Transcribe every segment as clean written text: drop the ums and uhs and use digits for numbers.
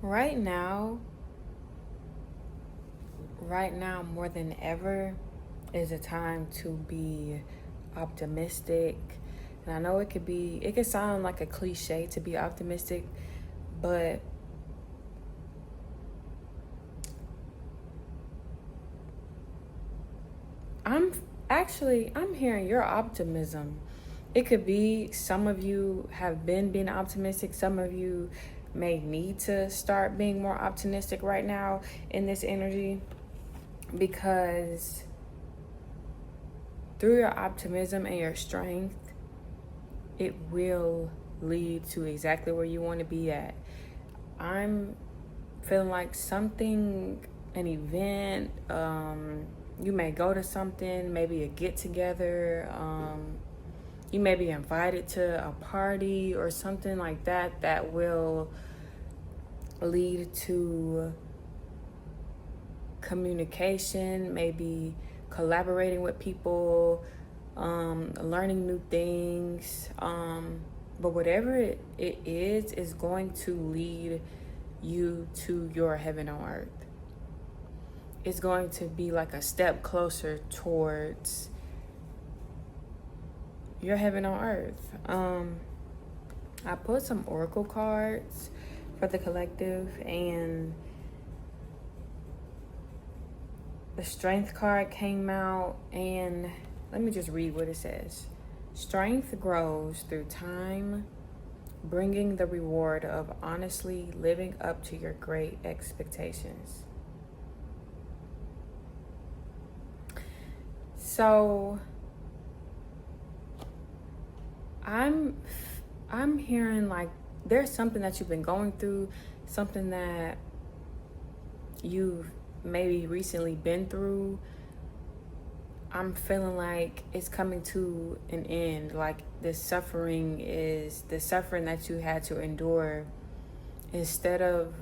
Right now, right now more than ever is a time to be optimistic. And I know it could sound like a cliche to be optimistic, but I'm I'm hearing your optimism. It could be some of you have been being optimistic, some of you may need to start being more optimistic right now in this energy, because through your optimism and your strength, it will lead to exactly where you want to be at. I'm feeling like something, an event, you may go to something, maybe a get together, you may be invited to a party or something like that that will lead to communication, maybe collaborating with people, learning new things. But whatever it is going to lead you to your heaven on earth. It's going to be like a step closer towards your heaven on earth. I put some oracle cards for the collective, and the strength card came out, and let me just read what it says. Strength grows through time, bringing the reward of honestly living up to your great expectations. So I'm hearing like there's something that you've been going through, something that you've maybe recently been through. I'm feeling like it's coming to an end. Like the suffering that you had to endure. Instead of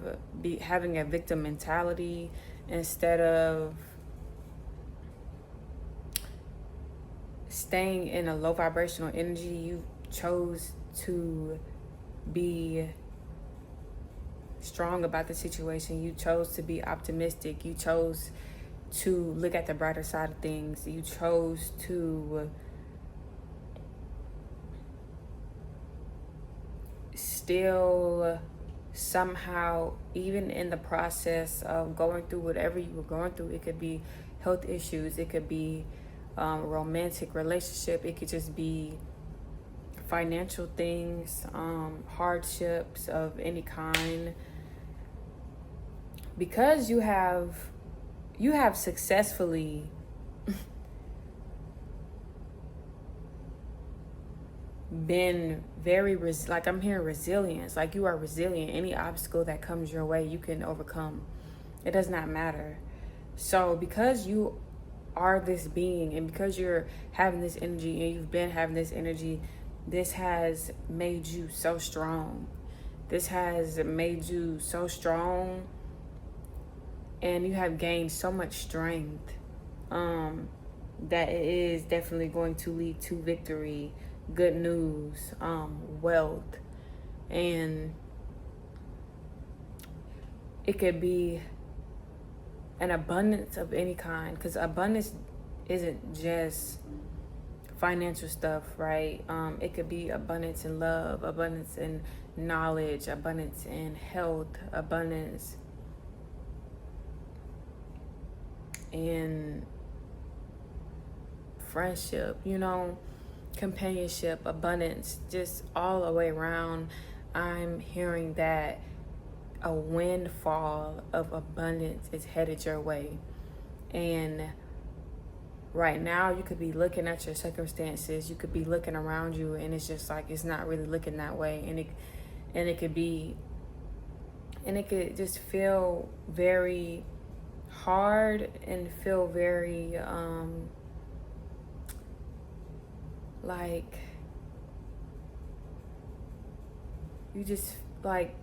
having a victim mentality, instead of staying in a low vibrational energy, you chose to be strong about the situation. You chose to be optimistic. You chose to look at the brighter side of things. You chose to still somehow, even in the process of going through whatever you were going through, it could be health issues, it could be romantic relationship, it could just be financial things, hardships of any kind. Because you have successfully been very like I'm hearing resilience, like you are resilient. Any obstacle that comes your way, you can overcome. It does not matter. So because you are this being, and because you're having this energy and you've been having this energy, this has made you so strong. This has made you so strong, and you have gained so much strength, that it is definitely going to lead to victory, good news, wealth, and it could be an abundance of any kind, because abundance isn't just financial stuff, right? It could be abundance in love, abundance in knowledge, abundance in health, abundance in friendship, companionship, abundance, just all the way around. I'm hearing that a windfall of abundance is headed your way. And right now you could be looking at your circumstances, you could be looking around you, and it's just like it's not really looking that way. And it could just feel very hard and feel very like you just like,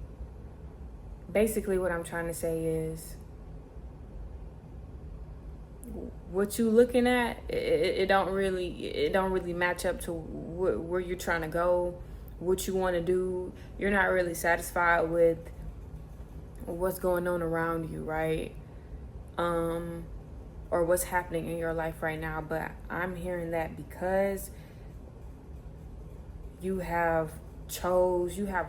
basically what I'm trying to say is what you looking at, it don't really match up to where you're trying to go, what you want to do. You're not really satisfied with what's going on around you, right? Or what's happening in your life right now. But I'm hearing that because you have you have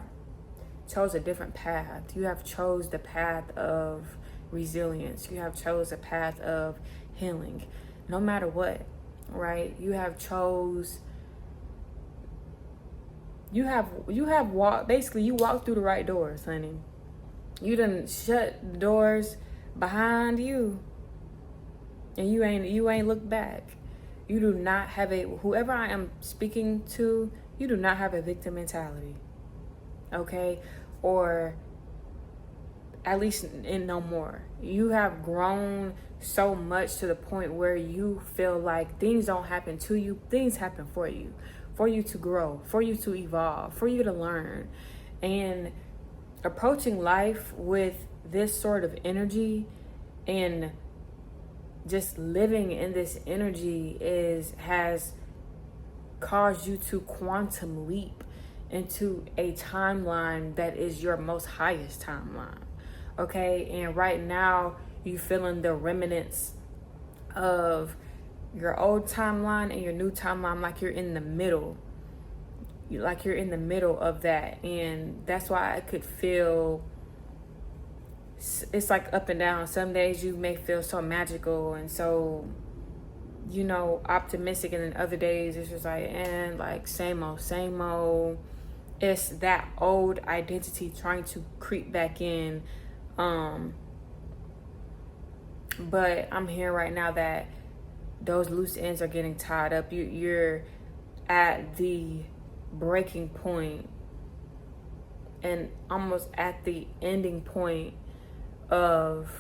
chose a different path. You have chose the path of resilience. You have chose a path of healing. No matter what, right? You have chose you have walked, basically you walked through the right doors, honey. You done shut the doors behind you and you ain't looked back. You do not have whoever I am speaking to, you do not have a victim mentality. Okay? Or at least in no more. You have grown so much to the point where you feel like things don't happen to you, things happen for you to grow, for you to evolve, for you to learn. And approaching life with this sort of energy and just living in this energy has caused you to quantum leap into a timeline that is your most highest timeline. Okay, and right now you feeling the remnants of your old timeline and your new timeline, like you're in the middle. Like you're in the middle of that, and that's why I could feel it's like up and down. Some days you may feel so magical and so, optimistic, and then other days it's just like, and like same old. It's that old identity trying to creep back in. But I'm hearing right now that those loose ends are getting tied up. You're at the breaking point and almost at the ending point of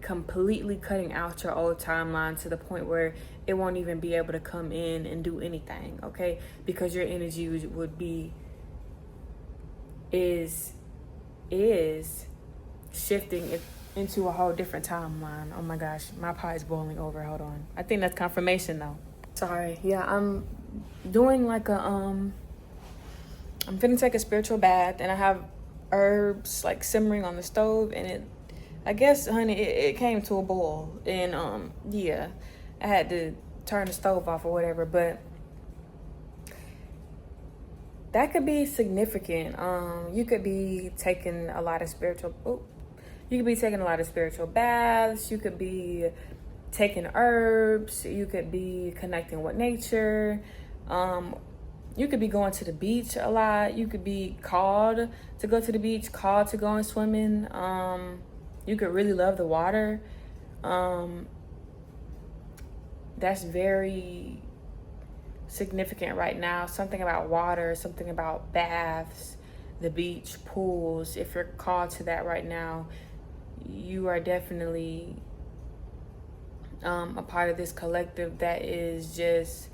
completely cutting out your old timeline to the point where it won't even be able to come in and do anything, okay? Because your energy is shifting into a whole different timeline. Oh my gosh, my pie is boiling over. Hold on. I think that's confirmation though. Sorry. Yeah, I'm doing like I'm finna take a spiritual bath, and I have herbs like simmering on the stove, and I guess, honey, it came to a boil, and yeah, I had to turn the stove off or whatever, but that could be significant. You could be taking a lot of spiritual baths. You could be taking herbs. You could be connecting with nature. You could be going to the beach a lot. You could be called to go to the beach, called to go and swimming. You could really love the water. That's very significant right now. Something about water, something about baths, the beach, pools. If you're called to that right now, you are definitely a part of this collective that is just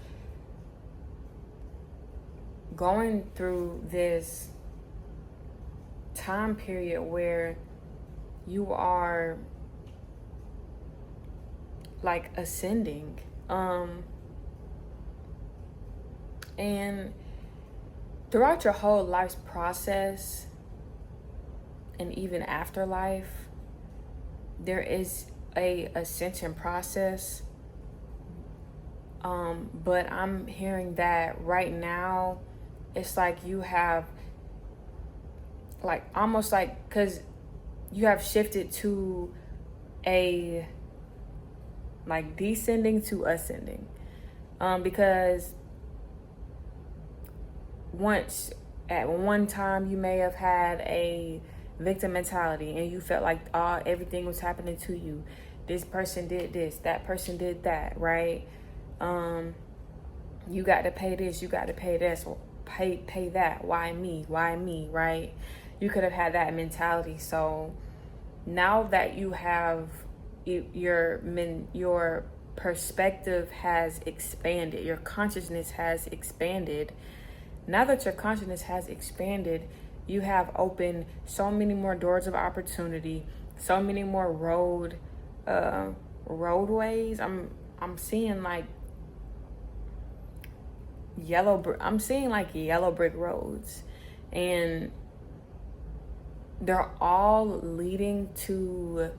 going through this time period where you are like ascending. And throughout your whole life's process and even afterlife, there is a ascension process. But I'm hearing that right now, it's like you have like almost like, because you have shifted to a like descending to ascending, because once at one time you may have had a victim mentality and you felt like everything was happening to you. This person did this, that person did that, right? You got to pay this, you got to pay this, pay that. Why me, right? You could have had that mentality. So now that you have your perspective has expanded, your consciousness has expanded. Now that your consciousness has expanded, you have opened so many more doors of opportunity, so many more roadways. I'm seeing like yellow brick roads, and they're all leading to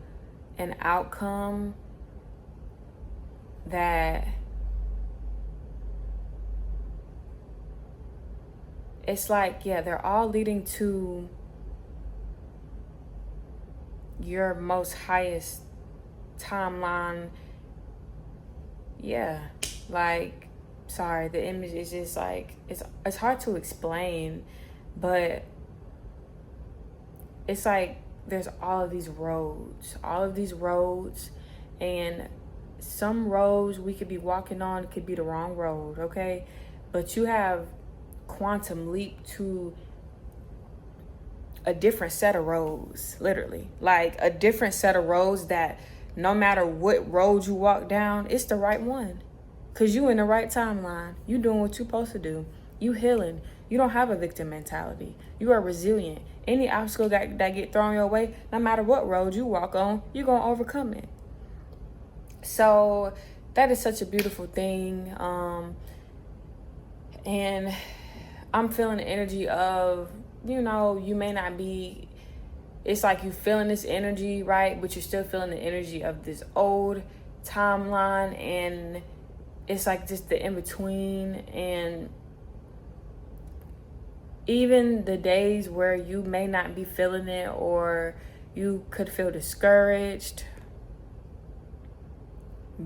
an outcome that it's like, yeah, they're all leading to your most highest timeline. Yeah, like, sorry, the image is just like, it's hard to explain, but it's like there's all of these roads, and some roads we could be walking on could be the wrong road, okay? But you have quantum leap to a different set of roads, literally. Like a different set of roads that no matter what road you walk down, it's the right one. Cause you in the right timeline. You doing what you supposed to do. You healing. You don't have a victim mentality. You are resilient. Any obstacle that get thrown your way, no matter what road you walk on, you're gonna overcome it. So that is such a beautiful thing. And I'm feeling the energy of, you may not be, it's like you feeling this energy, right? But you're still feeling the energy of this old timeline, and it's like just the in-between. And even the days where you may not be feeling it, or you could feel discouraged,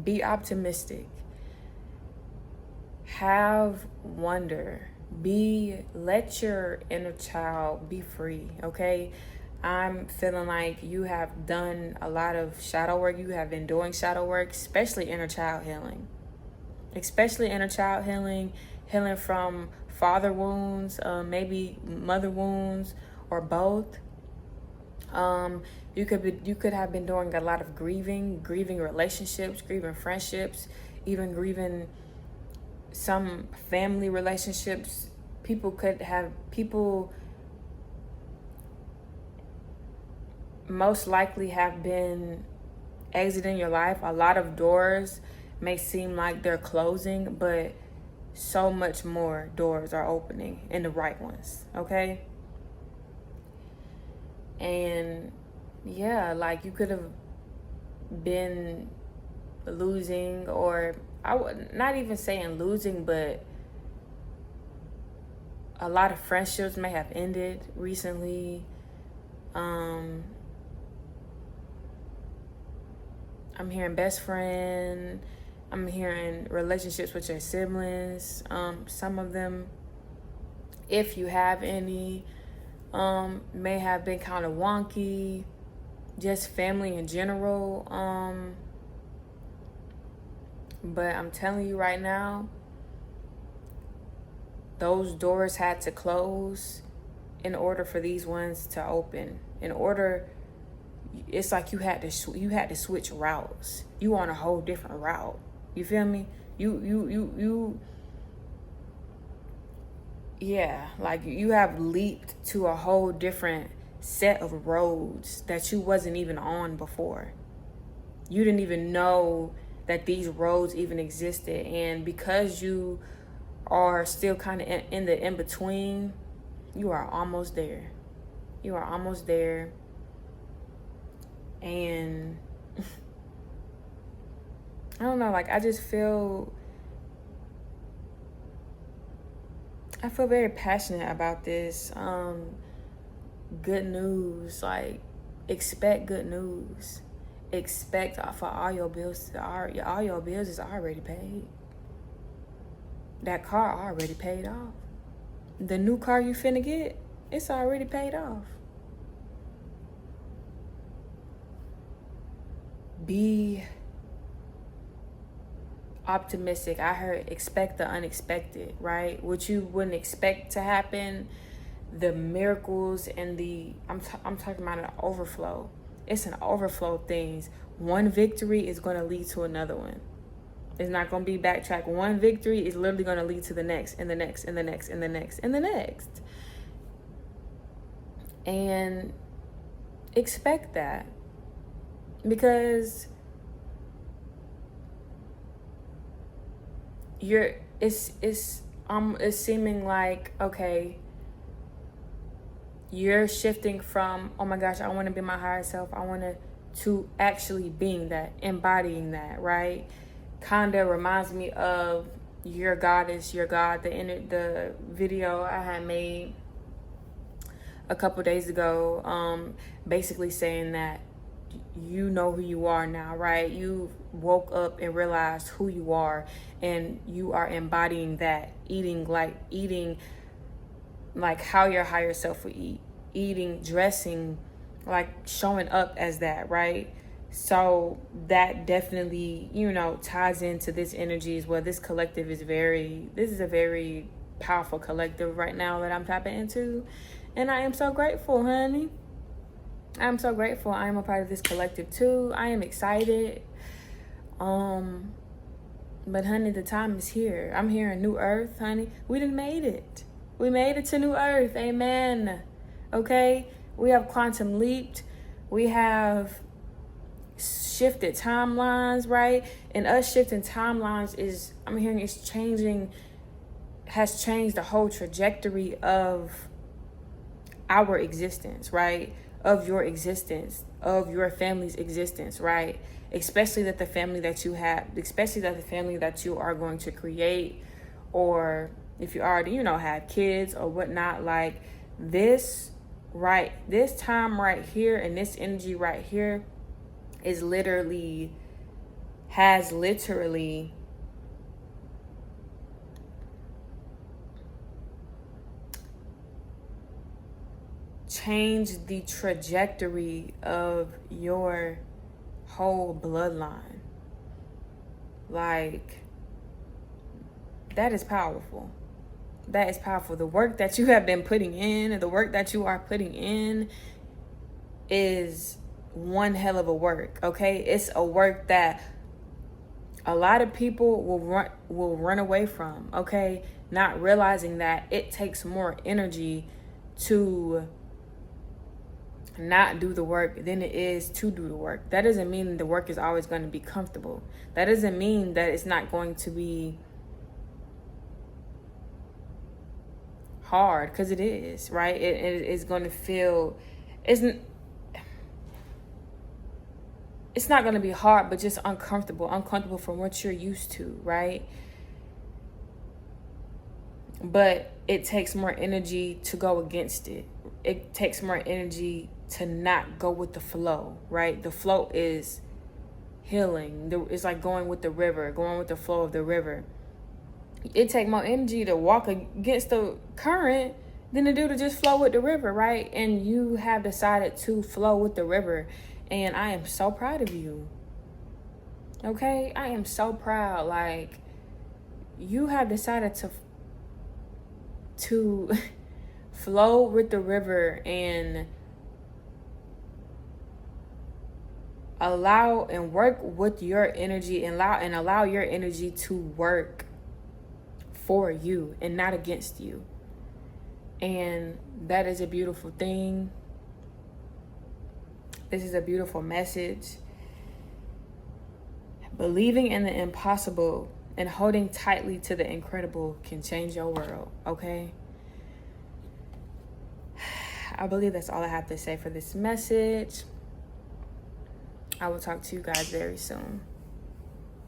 be optimistic. Have wonder. Let your inner child be free, okay? I'm feeling like you have done a lot of shadow work. You have been doing shadow work, especially inner child healing. Healing from father wounds, maybe mother wounds, or both. You could have been doing a lot of grieving relationships, grieving friendships, even grieving some family relationships. People most likely have been exiting your life. A lot of doors may seem like they're closing, but so much more doors are opening, and the right ones, okay? And yeah, like you could have been losing, or I would not even saying losing, but a lot of friendships may have ended recently. I'm hearing best friend. I'm hearing relationships with your siblings. Some of them, if you have any, may have been kind of wonky. Just family in general. But I'm telling you right now, those doors had to close in order for these ones to open. It's like you had to switch routes. You on a whole different route. You feel me? Yeah, like you have leaped to a whole different set of roads that you wasn't even on before. You didn't even know that these roads even existed, and because you are still kind of in the in-between, you are almost there. And I don't know, like I feel very passionate about this. Good news, like expect good news. Expect for all your bills is already paid. That car already paid off. The new car you finna get, it's already paid off. Be optimistic. I heard expect the unexpected, right? What you wouldn't expect to happen, the miracles and I'm talking about an overflow. It's an overflow of things. One victory is going to lead to another one. It's not going to be backtrack. One victory is literally going to lead to the next, and the next, and the next, and the next, and the next. And expect that, because it's seeming like, okay, you're shifting from, oh my gosh, I want to be my higher self, I want to actually being that, embodying that, right? Kind of reminds me of Your Goddess, Your God, the video I had made a couple days ago, basically saying that you know who you are now, right? You woke up and realized who you are, and you are embodying that, eating like how your higher self would eat, eating, dressing, like showing up as that, right? So that definitely, ties into this energy as well. This collective is this is a very powerful collective right now that I'm tapping into. And I am so grateful, honey. I'm so grateful. I am a part of this collective too. I am excited. But honey, the time is here. I'm here in New Earth, honey. We done made it. We made it to New Earth. Amen. Okay? We have quantum leaped. We have shifted timelines, right? And us shifting timelines has changed the whole trajectory of our existence, right? Of your existence, of your family's existence, right? Especially that the family that you have, especially that the family that you are going to create, or if you already, have kids or whatnot, like this time right here and this energy right here has literally changed the trajectory of your whole bloodline. Like, that is powerful. That is powerful. The work that you have been putting in, the work that you are putting in is one hell of a work, okay? It's a work that a lot of people will run away from, okay? Not realizing that it takes more energy to not do the work than it is to do the work. That doesn't mean the work is always going to be comfortable. That doesn't mean that it's not going to be hard, because it is, right? It is going to feel, it's not going to be hard, but just uncomfortable from what you're used to, right? But it takes more energy to go against it. It takes more energy to not go with the flow, right? The flow is healing. It's like going with the river, going with the flow of the river. It takes more energy to walk against the current than to just flow with the river, right? And you have decided to flow with the river. And I am so proud of you. Okay? I am so proud. Like, you have decided to flow with the river and allow and work with your energy, and allow your energy to work for you and not against you. And that is a beautiful thing. This is a beautiful message. Believing in the impossible and holding tightly to the incredible can change your world, okay? I believe that's all I have to say for this message. I will talk to you guys very soon.